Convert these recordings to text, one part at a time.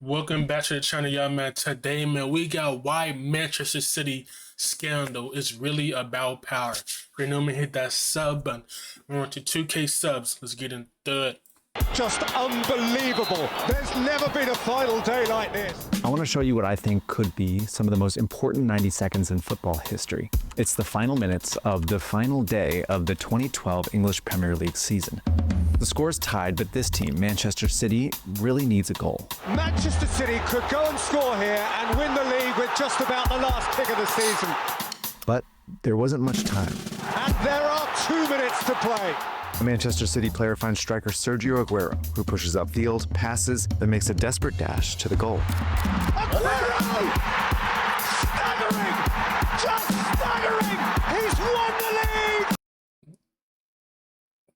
Welcome back to the channel, y'all, man. Today, man, we got why Manchester City scandal is really about power. Remember, hit that sub button. We're on to 2K subs. Let's get into it. Just unbelievable. There's never been a final day like this. I want to show you what I think could be some of the most important 90 seconds in football history. It's the final minutes of the final day of the 2012 English Premier League season. The score's tied, but this team, Manchester City, really needs a goal. Manchester City could go and score here and win the league with just about the last kick of the season. But there wasn't much time. And there are 2 minutes to play. A Manchester City player finds striker Sergio Aguero, who pushes upfield, passes, then makes a desperate dash to the goal. Aguero! Staggering! Just staggering! He's won the league!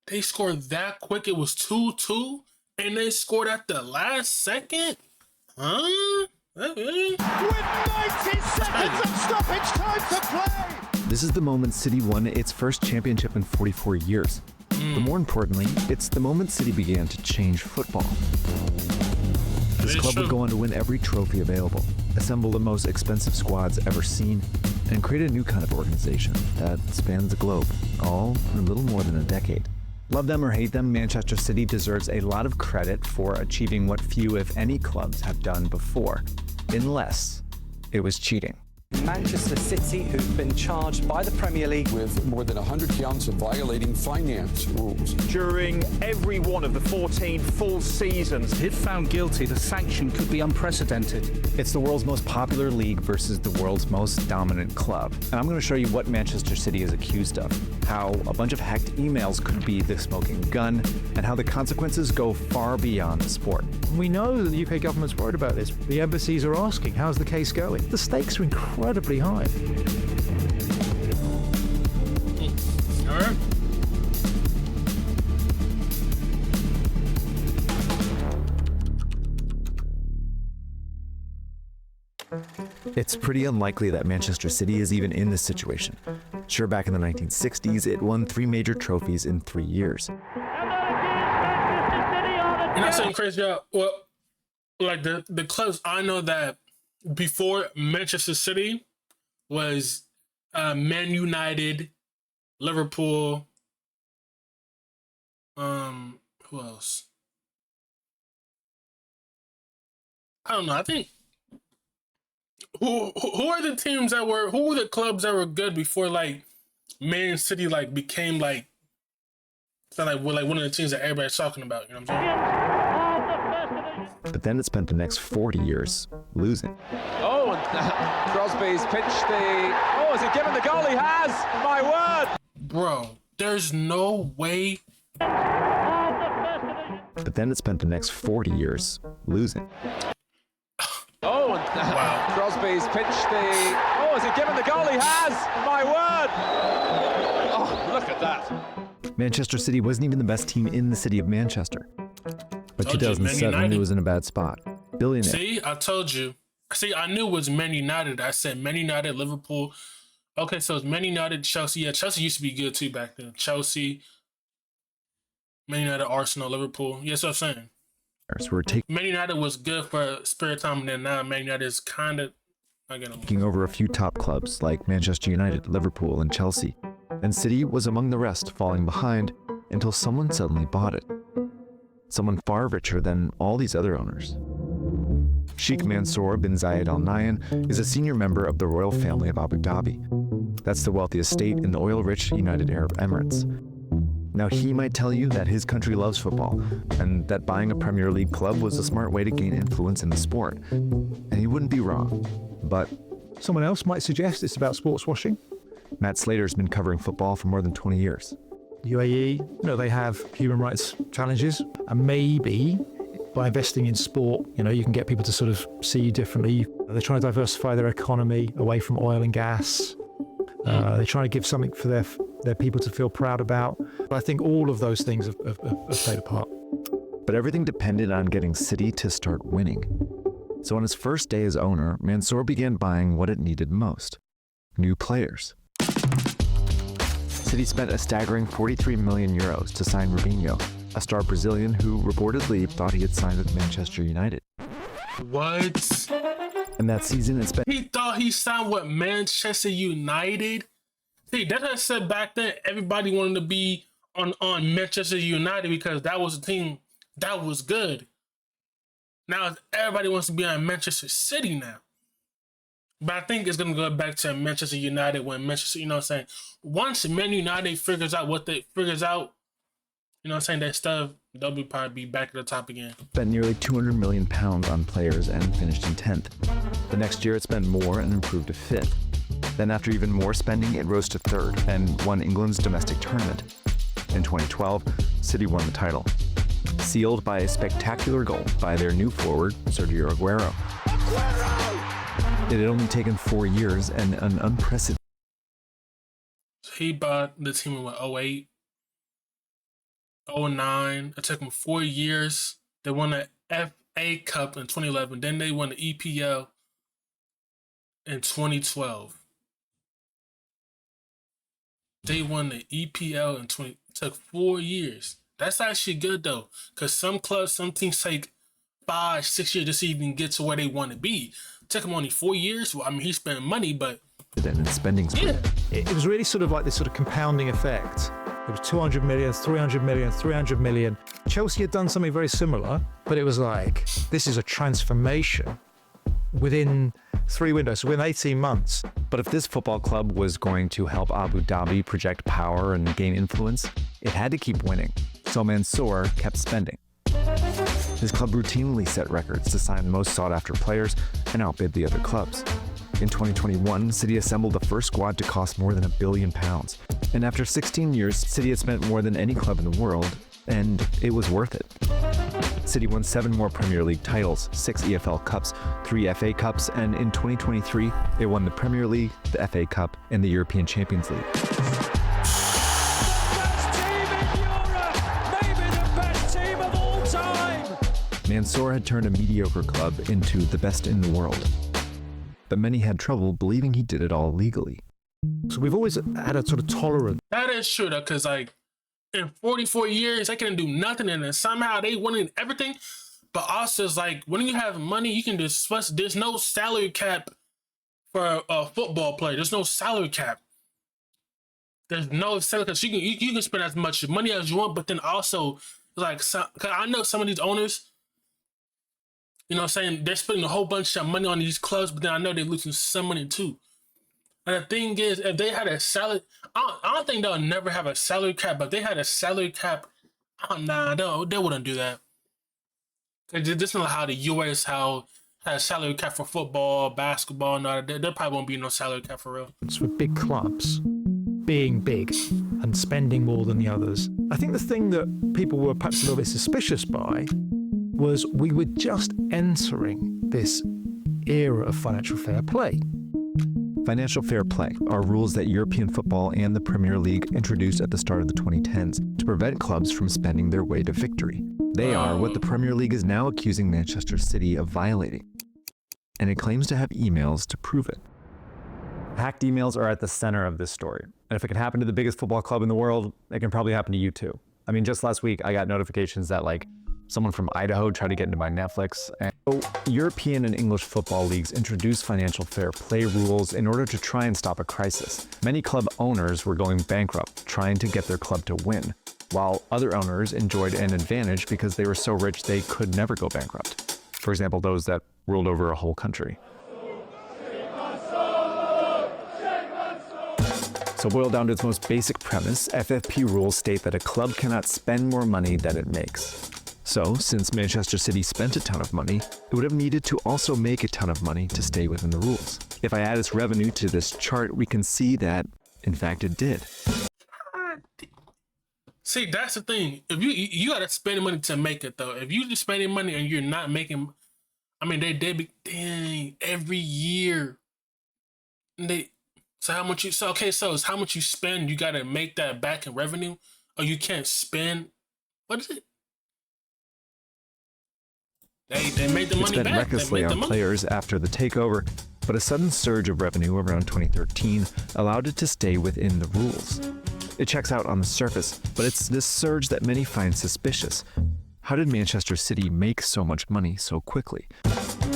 They scored that quick. It was 2-2, and they scored at the last second? Huh? Really? With 90 seconds of stoppage time to play! This is the moment City won its first championship in 44 years. But more importantly, it's the moment City began to change football. This club would go on to win every trophy available, assemble the most expensive squads ever seen, and create a new kind of organization that spans the globe, all in a little more than a decade. Love them or hate them, Manchester City deserves a lot of credit for achieving what few, if any, clubs have done before, unless it was cheating. Manchester City, who've been charged by the Premier League with more than 100 counts of violating finance rules. During every one of the 14 full seasons, if found guilty, the sanction could be unprecedented. It's the world's most popular league versus the world's most dominant club. And I'm going to show you what Manchester City is accused of, how a bunch of hacked emails could be the smoking gun, and how the consequences go far beyond the sport. We know that the UK government's worried about this. The embassies are asking, how's the case going? The stakes are incredibly high. All right. It's pretty unlikely that Manchester City is even in this situation. Sure, back in the 1960s, it won 3 major trophies in 3 years. You're not saying crazy, y'all. Well, like the clubs, I know that before Manchester City was Man United, Liverpool, who else? I don't know. I think who are the teams that were, who were the clubs that were good before like Man City like became like, it's not like we're like one of the teams that everybody's talking about, you know what I'm saying? But then it spent the next 40 years losing. Oh, and Crosby's pitched the... Oh, has he given the goal? He has! My word! Bro, there's no way. But then it spent the next 40 years losing. Oh, and Crosby's pitched the... Oh, has he given the goal? He has! My word! Oh, look at that. Manchester City wasn't even the best team in the city of Manchester. By 2007, it was in a bad spot. Billionaire. See, I told you. See, I knew it was Man United. I said Man United, Liverpool. Okay, so it's Man United, Chelsea. Yeah, Chelsea used to be good too back then. Chelsea, Man United, Arsenal, Liverpool. Yeah, that's what I'm saying. So we're Man United was good for a spare time, and then now Man United is kind of taking over a few top clubs like Manchester United, Liverpool, and Chelsea. And City was among the rest, falling behind until someone suddenly bought it. Someone far richer than all these other owners. Sheikh Mansour bin Zayed Al Nahyan is a senior member of the royal family of Abu Dhabi. That's the wealthiest state in the oil-rich United Arab Emirates. Now, he might tell you that his country loves football, and that buying a Premier League club was a smart way to gain influence in the sport. And he wouldn't be wrong, but... Someone else might suggest it's about sports washing. Matt Slater's been covering football for more than 20 years. UAE, they have human rights challenges, and maybe by investing in sport, you can get people to sort of see you differently. They're trying to diversify their economy away from oil and gas. They're trying to give something for their people to feel proud about. But I think all of those things have played a part. But everything depended on getting City to start winning. So on his first day as owner, Mansour began buying what it needed most: new players. City spent a staggering 43 million euros to sign Robinho, a star Brazilian who reportedly thought he had signed with Manchester United. What? And that season, it spent He thought he signed with Manchester United? See, that's what I said back then. Everybody wanted to be on Manchester United because that was a team that was good. Now everybody wants to be on Manchester City now. But I think it's going to go back to Manchester United when Manchester, you know what I'm saying? Once Man United figures out what they figures out, you know what I'm saying, that stuff, they'll probably be back at the top again. spent nearly £200 million on players and finished in 10th. The next year, it spent more and improved to 5th. Then after even more spending, it rose to 3rd and won England's domestic tournament. In 2012, City won the title, sealed by a spectacular goal by their new forward, Sergio Aguero. It had only taken 4 years and an unprecedented. He bought the team in 08, 09. It took him 4 years. They won the FA Cup in 2011. Then they won the EPL in 2012. They won the EPL in it took 4 years. That's actually good though, because some clubs, some teams take 5, 6 years just to even get to where they want to be. It took him only 4 years. Well, I mean, he spent money, but And spending spree. yeah. It was really sort of like this sort of compounding effect. It was 200 million, 300 million, 300 million. Chelsea had done something very similar, but it was like, this is a transformation within 3 windows, so within 18 months. But if this football club was going to help Abu Dhabi project power and gain influence, it had to keep winning. So Mansour kept spending. His club routinely set records to sign the most sought-after players and outbid the other clubs. In 2021, City assembled the first squad to cost more than £1 billion. And after 16 years, City had spent more than any club in the world, and it was worth it. City won 7 more Premier League titles, 6 EFL Cups, 3 FA Cups, and in 2023, they won the Premier League, the FA Cup, and the European Champions League. Mansour had turned a mediocre club into the best in the world. But many had trouble believing he did it all legally. So we've always had a sort of tolerance. That is true though, because like in 44 years, they couldn't do nothing, and then somehow they winning everything. But also, it's like when you have money, you can just there's no salary cap for a football player. There's no salary cap. There's no salary cap. So you can spend as much money as you want, but then also like, cause I know some of these owners, you know what I'm saying, they're spending a whole bunch of money on these clubs, but then I know they're losing some money too. And the thing is, if they had a salary, I don't think they'll never have a salary cap, but if they had a salary cap, they wouldn't do that. This is not how the US has a salary cap for football, basketball, and all that. There probably won't be no salary cap for real. For big clubs being big and spending more than the others. I think the thing that people were perhaps a little bit suspicious by was we were just entering this era of financial fair play. Financial fair play are rules that European football and the Premier League introduced at the start of the 2010s to prevent clubs from spending their way to victory. They are what the Premier League is now accusing Manchester City of violating, and it claims to have emails to prove it. Hacked emails are at the center of this story, and if it can happen to the biggest football club in the world, it can probably happen to you too. I mean, just last week, I got notifications that someone from Idaho tried to get into my Netflix. And so European and English football leagues introduced financial fair play rules in order to try and stop a crisis. Many club owners were going bankrupt, trying to get their club to win, while other owners enjoyed an advantage because they were so rich they could never go bankrupt. For example, those that ruled over a whole country. So boiled down to its most basic premise, FFP rules state that a club cannot spend more money than it makes. So, since Manchester City spent a ton of money, it would have needed to also make a ton of money to stay within the rules. If I add its revenue to this chart, we can see that, in fact, it did. See, that's the thing. If you gotta spend money to make it though. If you just spending money and you're not making, I mean, they be dang every year. So how much so it's how much you spend. You gotta make that back in revenue, or you can't spend. What is it? They made the money spent back. Recklessly on players after the takeover, but a sudden surge of revenue around 2013 allowed it to stay within the rules. It checks out on the surface, but it's this surge that many find suspicious. How did Manchester City make so much money so quickly?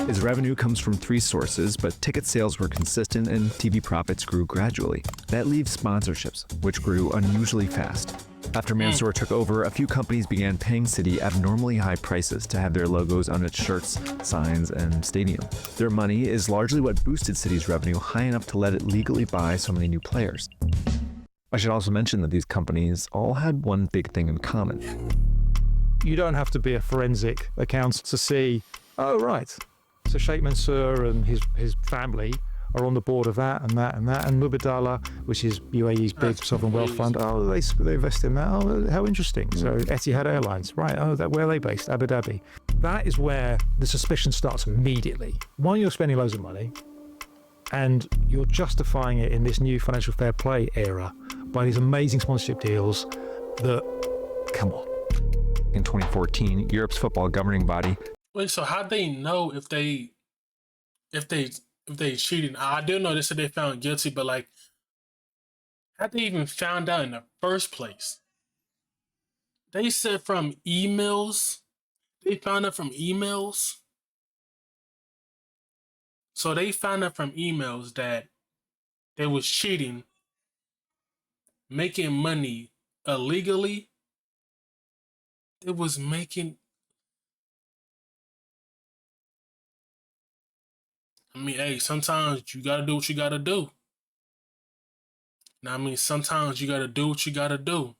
His revenue comes from 3 sources, but ticket sales were consistent and TV profits grew gradually. That leaves sponsorships, which grew unusually fast. After Mansour took over, a few companies began paying City abnormally high prices to have their logos on its shirts, signs, and stadium. Their money is largely what boosted City's revenue high enough to let it legally buy so many new players. I should also mention that these companies all had one big thing in common. You don't have to be a forensic accountant to see, oh, right, so Sheikh Mansour and his family are on the board of that and that and that, and Mubadala, which is UAE's big sovereign wealth fund, oh, they invest in that, oh, how interesting. So Etihad Airlines, right, oh, where are they based? Abu Dhabi. That is where the suspicion starts immediately. One, you're spending loads of money, and you're justifying it in this new financial fair play era by these amazing sponsorship deals that, come on. In 2014, Europe's football governing body. Wait, so how'd they know if they cheated? I do know they said they found guilty, but like, how'd they even found out in the first place? They said from emails. They found out from emails. So they found out from emails that they was cheating, making money illegally. It was making. I mean, hey, sometimes you gotta do what you gotta do. Now, I mean, sometimes you gotta do what you gotta do.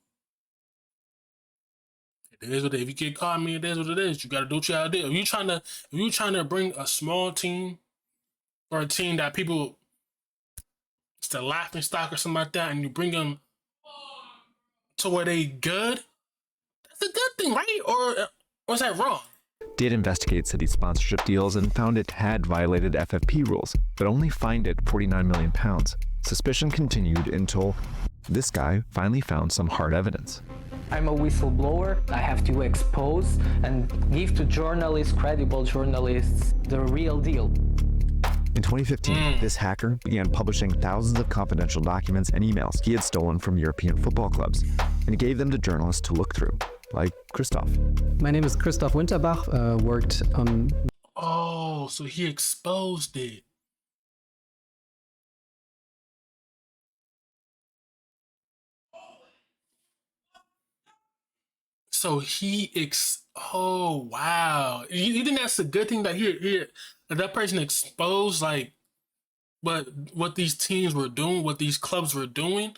It is what it is. If you get caught, I mean, it is what it is. You gotta do what you gotta do. If you trying to bring a small team or a team that people, it's the laughing stock or something like that, and you bring them to where they good, that's a good thing, right? Or is that wrong? Did investigate City's sponsorship deals and found it had violated FFP rules, but only fined it £49 million. Suspicion continued until this guy finally found some hard evidence. I'm a whistleblower. I have to expose and give to journalists, credible journalists, the real deal. In 2015, this hacker began publishing thousands of confidential documents and emails he had stolen from European football clubs, and he gave them to journalists to look through, like Christoph. My name is Christoph Winterbach, worked on... Oh, so he exposed it. So oh, wow. You think that's a good thing that that person exposed, like, what these teams were doing, what these clubs were doing?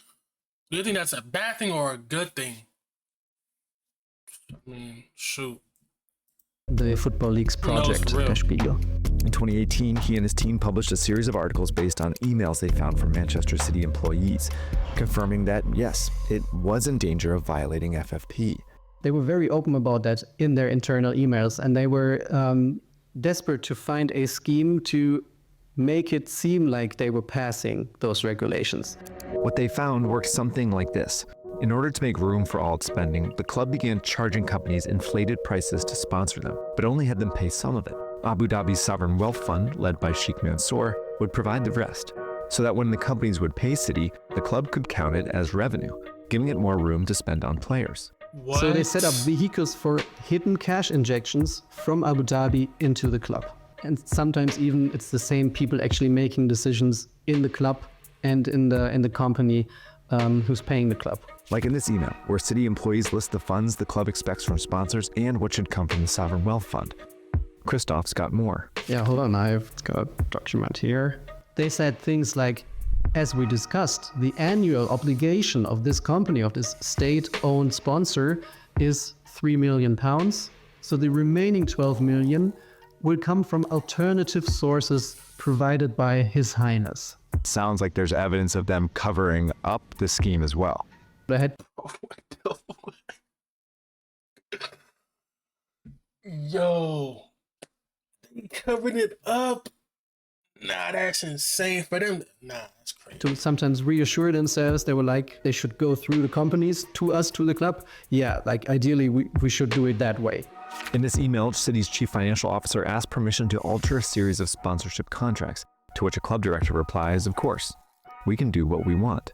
Do you think that's a bad thing or a good thing? I mean, shoot. The Football League's project, Der Spiegel. In 2018, he and his team published a series of articles based on emails they found from Manchester City employees, confirming that, yes, it was in danger of violating FFP. They were very open about that in their internal emails, and they were desperate to find a scheme to make it seem like they were passing those regulations. What they found worked something like this. In order to make room for all its spending, the club began charging companies inflated prices to sponsor them, but only had them pay some of it. Abu Dhabi's sovereign wealth fund, led by Sheikh Mansour, would provide the rest, so that when the companies would pay City, the club could count it as revenue, giving it more room to spend on players. What? So they set up vehicles for hidden cash injections from Abu Dhabi into the club. And sometimes even it's the same people actually making decisions in the club and in the company who's paying the club. Like in this email, where City employees list the funds the club expects from sponsors and what should come from the sovereign wealth fund. Christoph's got more. Yeah, hold on, I've got a document here. They said things like, as we discussed, the annual obligation of this company, of this state-owned sponsor, is £3 million. So the remaining 12 million will come from alternative sources provided by His Highness. Sounds like there's evidence of them covering up the scheme as well. Yo, they covered it up. Nah, that's insane for them. Nah, that's crazy. To sometimes reassure themselves, they were like, they should go through the companies to us, to the club. Yeah, like ideally we should do it that way. In this email, City's chief financial officer asked permission to alter a series of sponsorship contracts, to which a club director replies, of course, we can do what we want.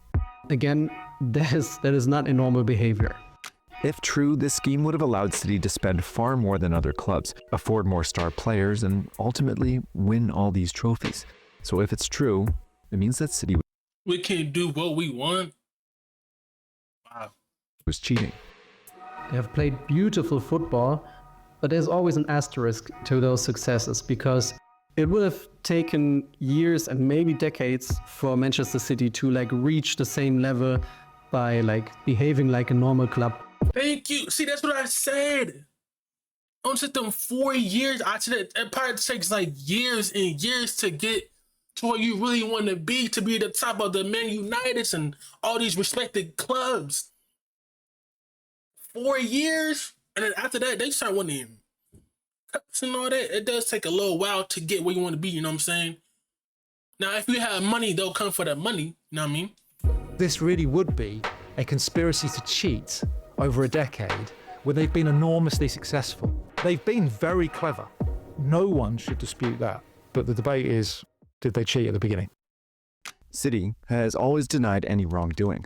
Again, that is not a normal behavior. If true, this scheme would have allowed City to spend far more than other clubs, afford more star players, and ultimately win all these trophies. So if it's true, it means that City We can do what we want. Wow. was cheating. They have played beautiful football, but there's always an asterisk to those successes because it would have taken years and maybe decades for Manchester City to like reach the same level by like behaving like a normal club. Thank you. See, that's what I said. It took them 4 years. I said it probably takes like years and years to get to where you really want to be at the top of the Man Uniteds and all these respected clubs. 4 years, and then after that, they start winning cups and all that. It does take a little while to get where you want to be, you know what I'm saying? Now, if you have money, they'll come for that money, you know what I mean? This really would be a conspiracy to cheat over a decade where they've been enormously successful. They've been very clever. No one should dispute that. But the debate is, did they cheat at the beginning? City has always denied any wrongdoing.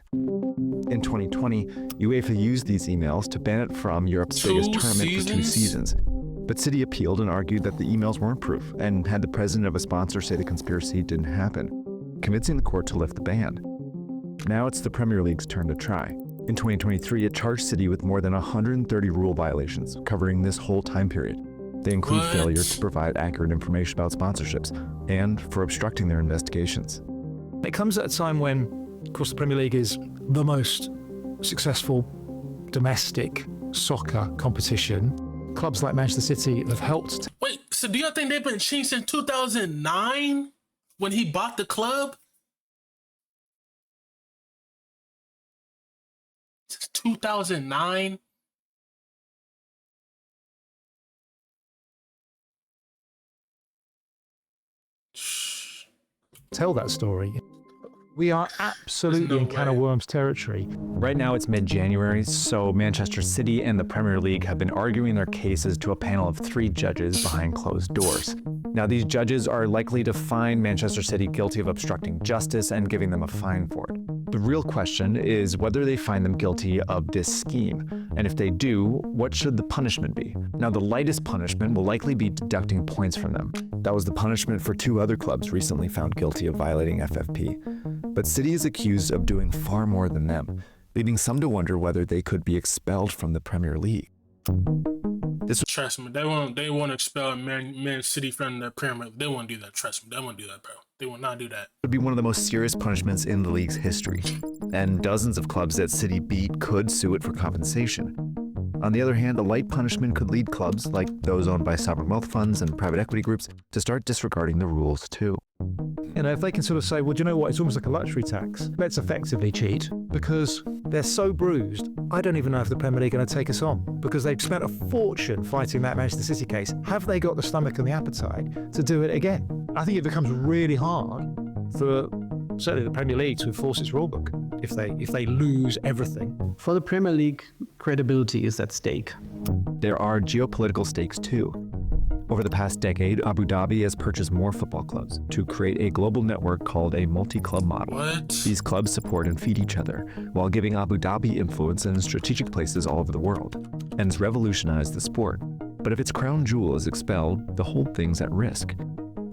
In 2020, UEFA used these emails to ban it from Europe's biggest tournament for 2 seasons. But City appealed and argued that the emails weren't proof and had the president of a sponsor say the conspiracy didn't happen, convincing the court to lift the ban. Now it's the Premier League's turn to try. In 2023, it charged City with more than 130 rule violations covering this whole time period. They include failure to provide accurate information about sponsorships and for obstructing their investigations. It comes at a time when, of course, the Premier League is the most successful domestic soccer competition. Clubs like Manchester City have helped. Wait, so do you think they've been cheating since 2009 when he bought the club? Since 2009? Tell that story. We are absolutely in can of worms territory. Right now it's mid-January, so Manchester City and the Premier League have been arguing their cases to a panel of 3 judges behind closed doors. Now these judges are likely to find Manchester City guilty of obstructing justice and giving them a fine for it. The real question is whether they find them guilty of this scheme, and if they do, what should the punishment be? Now the lightest punishment will likely be deducting points from them. That was the punishment for 2 other clubs recently found guilty of violating FFP. But City is accused of doing far more than them, leading some to wonder whether they could be expelled from the Premier League. Trust me, they won't expel Man City from the Premier League. They won't do that. Trust me, they won't do that, bro. They will not do that. Would be one of the most serious punishments in the league's history, and dozens of clubs that City beat could sue it for compensation. On the other hand, a light punishment could lead clubs, like those owned by sovereign wealth funds and private equity groups, to start disregarding the rules too. You know, if they can sort of say, well, do you know what, it's almost like a luxury tax. Let's effectively cheat because they're so bruised. I don't even know if the Premier League are going to take us on because they've spent a fortune fighting that Manchester City case. Have they got the stomach and the appetite to do it again? I think it becomes really hard for certainly the Premier League to enforce its rulebook if they lose everything. For the Premier League, credibility is at stake. There are geopolitical stakes too. Over the past decade, Abu Dhabi has purchased more football clubs to create a global network called a multi-club model. These clubs support and feed each other, while giving Abu Dhabi influence in strategic places all over the world, and it's revolutionized the sport. But if its crown jewel is expelled, the whole thing's at risk.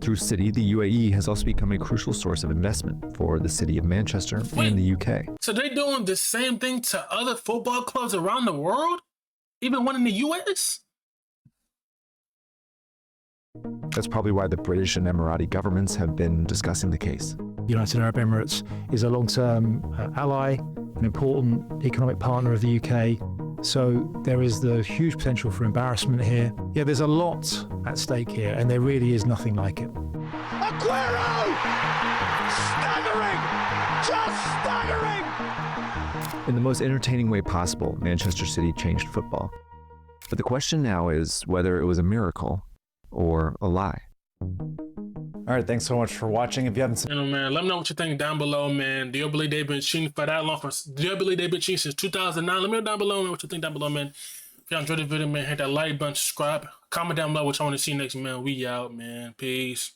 Through City, the UAE has also become a crucial source of investment for the city of Manchester and the UK. So they're doing the same thing to other football clubs around the world? Even one in the US? That's probably why the British and Emirati governments have been discussing the case. United Arab Emirates is a long-term ally, an important economic partner of the UK. So there is the huge potential for embarrassment here. Yeah, there's a lot at stake here, and there really is nothing like it. Aguero! Staggering! Just staggering! In the most entertaining way possible, Manchester City changed football. But the question now is whether it was a miracle or a lie. All right, thanks so much for watching. If you haven't seen, man, let me know what you think down below, man. Do you believe they've been cheating for that long? Do you believe they've been cheating since 2009? Let me know down below, man, what you think down below, man. If y'all enjoyed the video, man, hit that like button, subscribe, comment down below what y'all want to see next, man. We out, man. Peace.